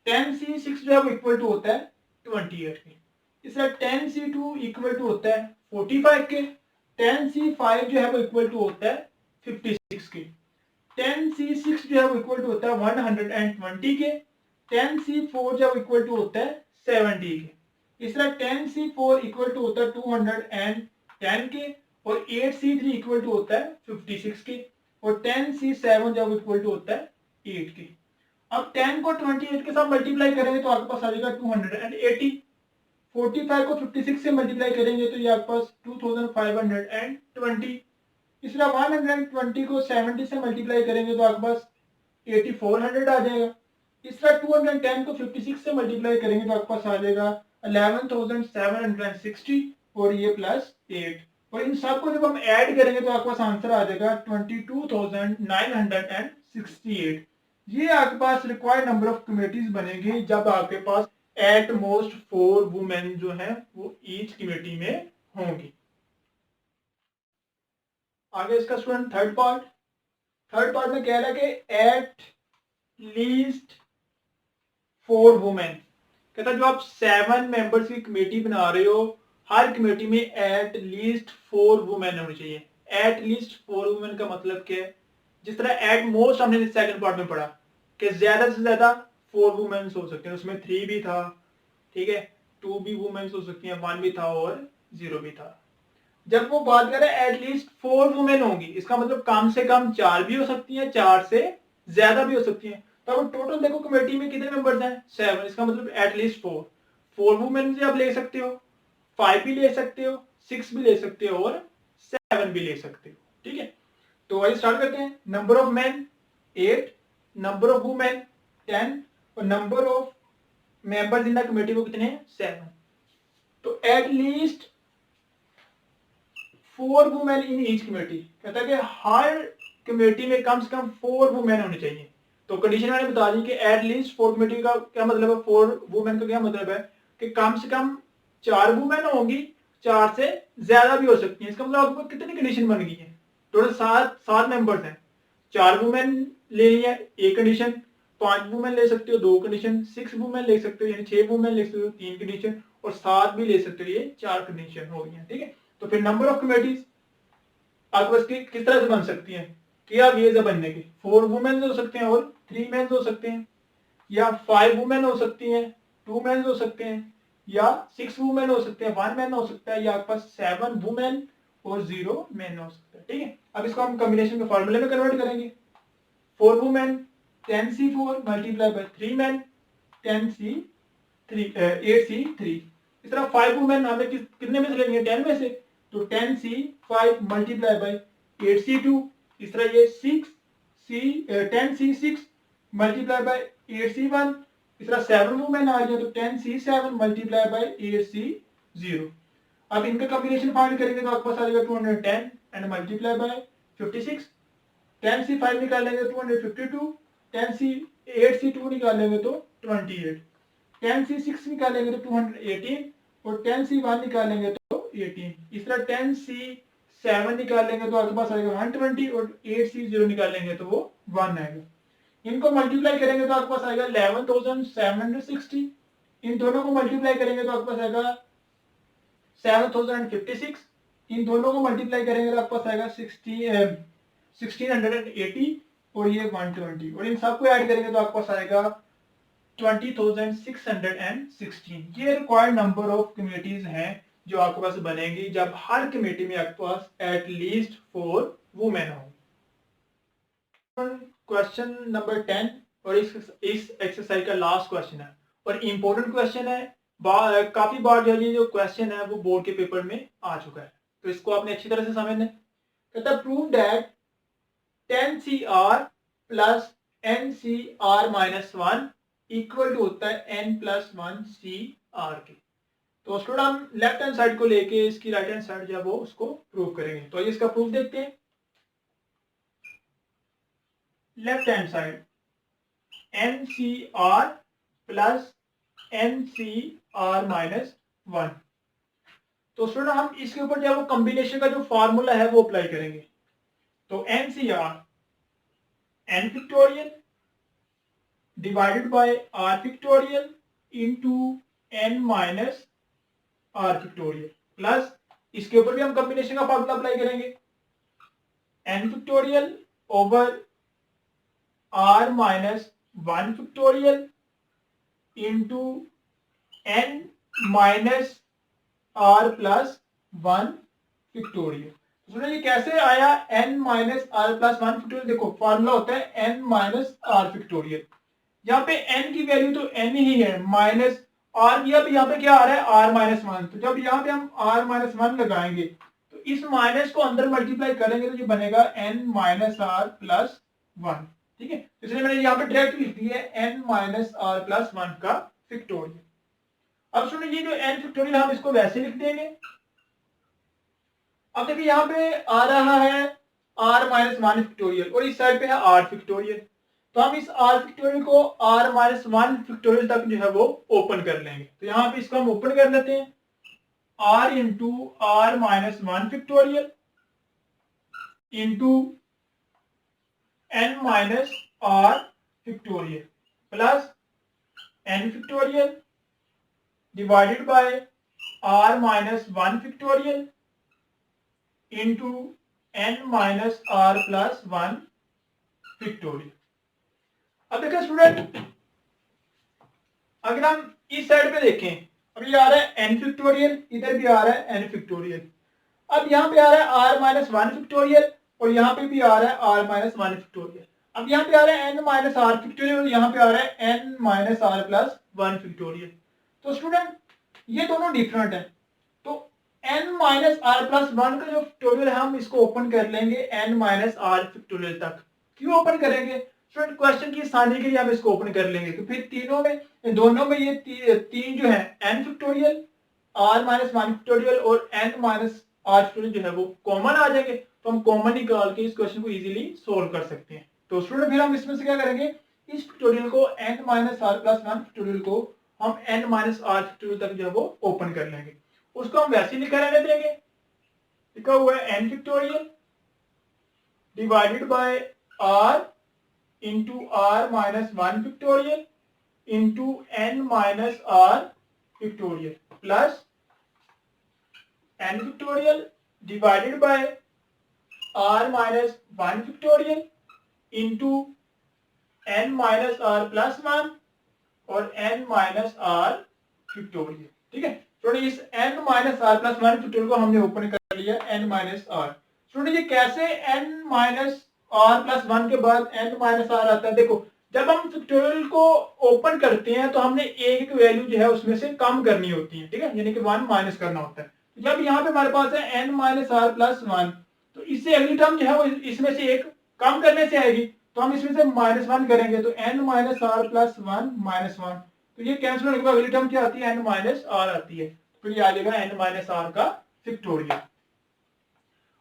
S2: 10C6 जो है वो इक्वल टू होता है 28 के, इसलिए 10C2 इक्वल टू होता है 45 के, 10C5 जो है वो इक्वल टू होता है 56 के, 10C6 जो है वो इक्वल टू होता है 120 के, 10C4 जो है इक्वल टू होता है 70 के, इस तरह 10C4 इक्वल टू होता है 210 के, और 8C3 इक्वल टू होता है 56 के, और 10C7 जब इक्वल टू होता है 8 के। अब 10 को 28 के साथ मल्टीप्लाई करेंगे तो आपके पास आ जाएगा 280, 45 को 56 से मल्टीप्लाई करेंगे तो ये आपके पास 2520, इस तरह 120 को 70 से मल्टीप्लाई करेंगे तो आपके पास 8400 आ जाएगा, इस तरह 210 को 56 से मल्टीप्लाई करेंगे तो आपके पास आ जाएगा 11760 और ये प्लस 8, और इन सबको जब हम ऐड करेंगे तो आपके पास आंसर आ जाएगा 22,968। ये आपके पास रिक्वायर्ड नंबर ऑफ कमेटीज बनेगी जब आपके पास एट मोस्ट 4 वुमेन जो है वो ईच कमेटी में होंगी। आगे इसका स्टूडेंट थर्ड पार्ट में कह रहा है कि एट लीस्ट 4 वुमेन, कहता है जो आप 7 मेंबर्स की कमेटी बना रहे हो, हर कमेटी में एट लीस्ट 4 वुमेन होनी चाहिए। एट लीस्ट 4 वुमेन का मतलब क्या है? जिस तरह एट मोस्ट हमने सेकंड पार्ट में पढ़ा कि ज्यादा से ज्यादा 4 वुमेन हो सकते हैं, उसमें 3 भी था, ठीक है, 2 भी वुमेन हो सकती हैं, 1 भी था और 0 भी था। जब वो बात कर रहे हैं एटलीस्ट 4 वुमेन होंगी, इसका मतलब कम से कम 4 भी हो सकती हैं, 4 से ज्यादा भी हो सकती हैं। तो अब टोटल देखो कमेटी में कितने मेंबर्स हैं? 7। इसका मतलब एटलीस्ट 4 वुमेन से आप ले सकते हो, 5 भी ले सकते हो, 6 भी ले सकते हो और 7 भी ले सकते हो, ठीक है। तो वही स्टार्ट करते हैं। Number of man 8, number of women 10 और number of members in the committee वो कितने हैं? 7। तो at least 4 women in each committee, कहता है कि हर कमेटी में कम से कम 4 वुमेन होनी चाहिए। तो कंडीशन मैंने बता दी कि एटलीस्ट 4 कमेटी का क्या मतलब है, 4 वुमेन का क्या मतलब है कि कम से कम 4 वुमेन होंगी, 4 से ज्यादा भी हो सकती हैं। इसका मतलब आपको कितनी कंडीशन बन गई है? टोटल 7 मेंबर्स हैं, 4 वुमेन लेनी है एक कंडीशन, 5 वुमेन ले सकते हो 2 कंडीशन, 6 वुमेन ले सकते हो यानी 6 वुमेन ले सकते हो 3 कंडीशन और 7 भी ले सकते हो, ये 4 कंडीशन हो गई है, ठीक है। तो फिर नंबर ऑफ कमेटीज आपके पास किस तरह से बन सकती हैं? क्या वेज है बनने के? 4 वुमेन हो सकते हैं और 3 मेन हो सकते हैं, या 5 वुमेन हो सकती हैं, 2 मेन हो सकते हैं, या 6 वुमेन हो सकते हैं, 1 मैन हो सकता है, या आपके पास 7 वुमेन और 0 मैन हो सकता है, ठीक है। अब इसको हम कॉम्बिनेशन के फॉर्मूले में कन्वर्ट करेंगे। 4 women 10C4 multiply by 3 man 10C3 8C3। इस तरह 5 वुमेन हमें कितने में से लेंगे? 10 में से, तो 10C5 मल्टीप्लाई बाय 8C2। इस तरह ये 10C6 मल्टीप्लाई बाय 8C1। इस तरह 7 वुमेन आ रही है तो 10C7 मल्टीप्लाई बाय 8C0। अब इनका कॉम्बिनेशन फाइंड करेंगे तो आपके पास आ जाएगा 210 एंड मल्टीप्लाई बाय 56। 10C5 निकालेंगे 252, 10C8C2 निकालेंगे तो 28, 10C6 निकालेंगे तो 218 और 10C1 निकालेंगे तो 18। इस तरह 10C7 निकालेंगे तो आपके पास आएगा 120 और 8C0 निकालेंगे तो वो 1 आएगा। इनको मल्टीप्लाई करेंगे तो आपके पास आएगा 11,760। इन दोनों को मल्टीप्लाई करेंगे तो आपके पास आएगा 7,056। इन दोनों को मल्टीप्लाई करेंगे तो आपके पास आएगा 1680 और ये 120 और इन सबको ऐड करेंगे तो आपके पास आएगा 20,616। ये रिक्वायर्ड नंबर ऑफ कमेटीज हैं जो आपके पास बनेंगी जब हर कमेटी में आपके पास एट लीस्ट 4 वुमेन हो। क्वेश्चन नंबर 10 और इस एक्सरसाइज का लास्ट क्वेश्चन है और इंपॉर्टेंट क्वेश्चन है। काफी बार जो क्वेश्चन है वो बोर्ड के पेपर में आ चुका है, तो इसको आपने अच्छी तरह से समझना है। कहता है prove that 10CR plus NCR minus 1 equal to होता है n प्लस 1CR के। तो स्टूडेंट हम लेफ्ट हैंड साइड को लेके इसकी राइट हैंड साइड जो है वो उसको प्रूव करेंगे। तो इसका प्रूफ देखते हैं। Left hand side NCR plus NCR minus 1। तो स्टूडेंट हम इसके ऊपर जो है वो कॉम्बिनेशन का जो फॉर्मूला है वो अप्लाई करेंगे। तो NCR n factorial divided by r factorial into n minus r factorial plus इसके ऊपर भी हम कॉम्बिनेशन का फॉर्मूला अप्लाई करेंगे। n factorial over r minus 1 factorial into n minus r plus 1 factorial. तो ये कैसे आया n minus r plus 1 factorial? देखो फॉर्मूला होता है n माइनस आर फैक्टोरियल। यहाँ पे n की वैल्यू तो n ही है, माइनस r यहाँ पे क्या आ रहा है r माइनस 1। तो जब यहाँ पे हम r माइनस 1 लगाएंगे तो इस माइनस को अंदर मल्टीप्लाई करेंगे तो ये बनेगा n माइनस आर प्लस 1, ठीक है। इसलिए मैंने यहाँ पे डायरेक्ट लिख दिया है n माइनस आर प्लस 1 का फैक्टोरियल। अब सुनिए ये जो n फैक्टोरियल हम इसको वैसे लिख देंगे अब देखिए यहाँ पे आ रहा है r माइनस वन फैक्टोरियल और इस साइड पे है r फैक्टोरियल। तो हम इस r फैक्टोरियल को r माइनस वन फैक्टोरियल तक जो है वो ओपन कर लेंगे। तो यहाँ पे इसको हम ओपन कर लेते हैं, r into r minus one factorial into n minus r factorial plus n factorial divided by r minus one factorial into n minus r plus one factorial. अब देखिए स्टूडेंट, अगर हम इस साइड पे देखें, अब ये आ रहा है n फैक्टोरियल, इधर भी आ रहा है n फैक्टोरियल। अब यहाँ पे आ रहा है r माइनस वन फैक्टोरियल और यहाँ पे भी आ रहा है r माइनस वन फैक्टोरियल। अब यहाँ पे आ रहा है n माइनस r फैक्टोरियल और यहाँ पे आ रहा है n minus r plus one factorial. तो स्टूडेंट ये दोनों डिफरेंट है, तो n minus r plus one का जो फैक्टोरियल है हम इसको ओपन कर लेंगे n माइनस आर फैक्टोरियल तक। क्यों ओपन करेंगे स्टूडेंट? क्वेश्चन की आसानी के लिए हम इसको ओपन कर लेंगे। तो फिर तीनों में, दोनों में ये तीन जो है n factorial, r minus one factorial और n माइनस आर फैक्टोरियल जो है वो कॉमन आ जाएंगे। तो हम कॉमन निकाल के इस क्वेश्चन को इजीली सोल्व कर सकते हैं। तो स्टूडेंट फिर हम इसमें से क्या करेंगे, इस फैक्टोरियल को n minus r plus one factorial को हम n माइनस आर फैक्टोरियल तक जो है वो ओपन कर लेंगे। उसको हम वैसे ही लिखा रहने देंगे, लिखा हुआ है n factorial divided by r into r minus one factorial into n minus r factorial plus n factorial divided by r minus one factorial into n minus r plus one और n माइनस आर फैक्टोरियल। ठीक है स्टूडेंट, इस n minus r plus one factorial को हमने ओपन कर लिया n माइनस आर। स्टूडेंट ये कैसे n minus r plus one के बाद n माइनस आर आता है? देखो, जब हम फैक्टोरियल को ओपन करते हैं तो हमने एक वैल्यू जो है उसमें से कम करनी होती है, ठीक है, यानी कि वन माइनस करना होता है। तो जब यहाँ पे हमारे पास है n minus r plus one, तो इससे अगली टर्म जो है वो इसमें से एक कम करने से आएगी। तो हम इसमें से माइनस वन करेंगे तो n minus r plus one minus one, तो ये कैंसिल होने के बाद अगली टर्म क्या आती है, n माइनस आर आती है। तो ये आ जाएगा n माइनस आर का फैक्टोरियल।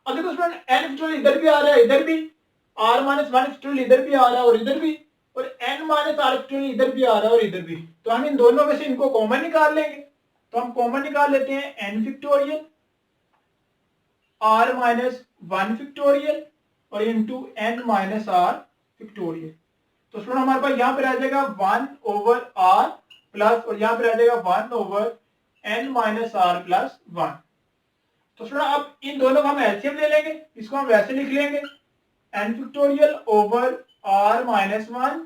S2: अब देखो स्टूडेंट, n फैक्टोरियल इधर भी आ रहा है, इधर भी r माइनस वन फैक्टोरियल इधर भी आ रहा है और इधर भी, और n माइनस आर फैक्टोरियल इधर भी आ रहा है और इधर भी। तो हम इन दोनों में से इनको कॉमन निकाल लेंगे। तो हम कॉमन निकाल लेते हैं n factorial r minus one factorial और into n minus r factorial. तो स्टूडेंट हमारे पास यहाँ पे रह जाएगा वन ओवर r प्लस, और यहाँ पे रह जाएगा one over n minus r plus one. तो स्टूडेंट अब इन दोनों का हम एलसीएम ले लेंगे, इसको हम वैसे लिख लेंगे n factorial over r minus one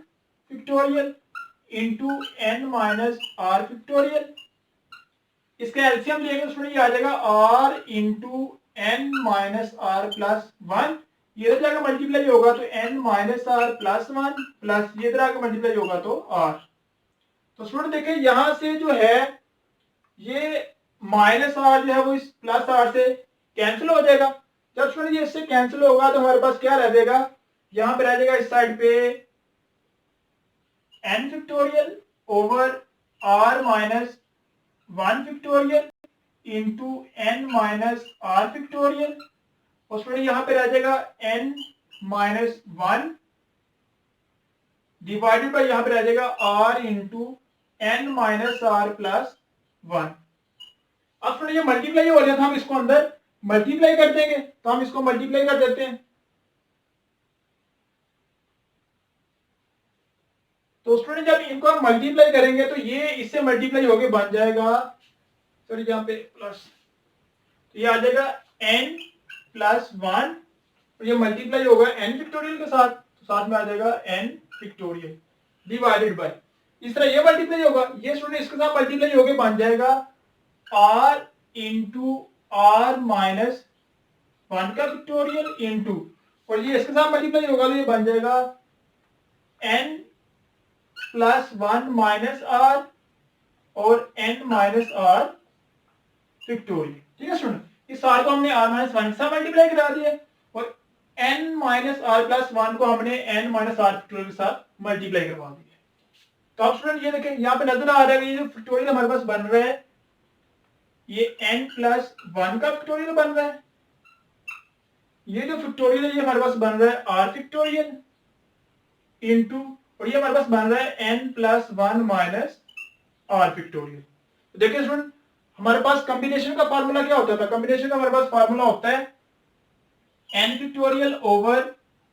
S2: factorial into n minus r factorial. इसका एलसीएम लेंगे स्टूडेंट ये आ जाएगा r into n minus r plus one, ये इधर जाकर मल्टीप्लाई होगा तो n minus r plus one plus ये इधर आकर मल्टीप्लाई होगा तो r। तो स्टूडेंट देखिए यहां से जो है ये माइनस आर जो है वो इस प्लस आर से कैंसिल हो जाएगा। जब स्टूडेंट ये इससे कैंसिल होगा तो हमारे पास क्या रह जाएगा, यहां पे रह जाएगा इस साइड पे n factorial over r minus one factorial into n minus r factorial, और स्टूडेंट यहां पे रह जाएगा n minus one divided by यहां पे रह जाएगा r into n minus r plus one. अब स्टूडेंट ये मल्टीप्लाई हो गया था, हम इसको अंदर मल्टीप्लाई कर देंगे। तो हम इसको मल्टीप्लाई कर देते हैं। तो स्टूडेंट जब इनको हम मल्टीप्लाई करेंगे तो ये इससे मल्टीप्लाई होके बन जाएगा, सॉरी यहाँ पे प्लस, तो ये आ जाएगा n प्लस वन, और ये मल्टीप्लाई होगा n फैक्टोरियल के साथ, तो साथ में आ जाएगा n फैक्टोरियल डिवाइडेड बाय, इस तरह ये मल्टीप्लाई होगा, ये स्टूडेंट इसके साथ मल्टीप्लाई होके बन जाएगा r into r minus one का फैक्टोरियल इंटू, और ये इसके साथ मल्टीप्लाई होगा तो ये बन जाएगा n plus one minus r और n माइनस आर फैक्टोरियल। ठीक है स्टूडेंट, इस आर को हमने r माइनस वन के साथ मल्टीप्लाई करा दिया और n minus r plus one को हमने n माइनस आर फैक्टोरियल के साथ मल्टीप्लाई करवा दिया। तो अब स्टूडेंट ये देखें यहाँ पे नजर आ रहा है ये जो फैक्टोरियल हमारे पास बन रहा है ये n प्लस वन का फैक्टोरियल बन रहा है, ये जो फैक्टोरियल है ये हमारे पास बन रहा है आर फैक्टोरियल इनटू, और ये हमारे पास बन रहा है n plus 1 minus r factorial. देखिए स्टूडेंट, हमारे पास कॉम्बिनेशन का फार्मूला क्या होता था? कॉम्बिनेशन का हमारे पास फार्मूला होता है n factorial over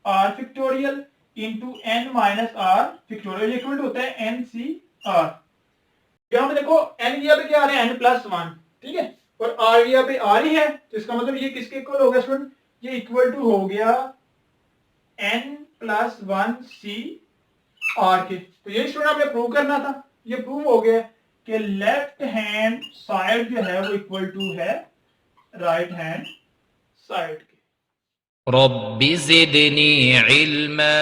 S2: r factorial into n minus r factorial equal to होता है NCR। यहां पे देखो n की पे क्या आ रहा है n प्लस 1, ठीक है, और r की पे r ही है, तो इसका मतलब ये किसके इक्वल हो गया स्टूडेंट? ये इक्वल टू हो गया n प्लस 1 C R के। तो ये स्टूडेंट हमें प्रूव करना था, ये प्रूव हो गया कि लेफ्ट हैंड साइड जो है वो इक्वल टू है राइट हैंड साइड के।
S3: रब्बि ज़िदनी इल्मा।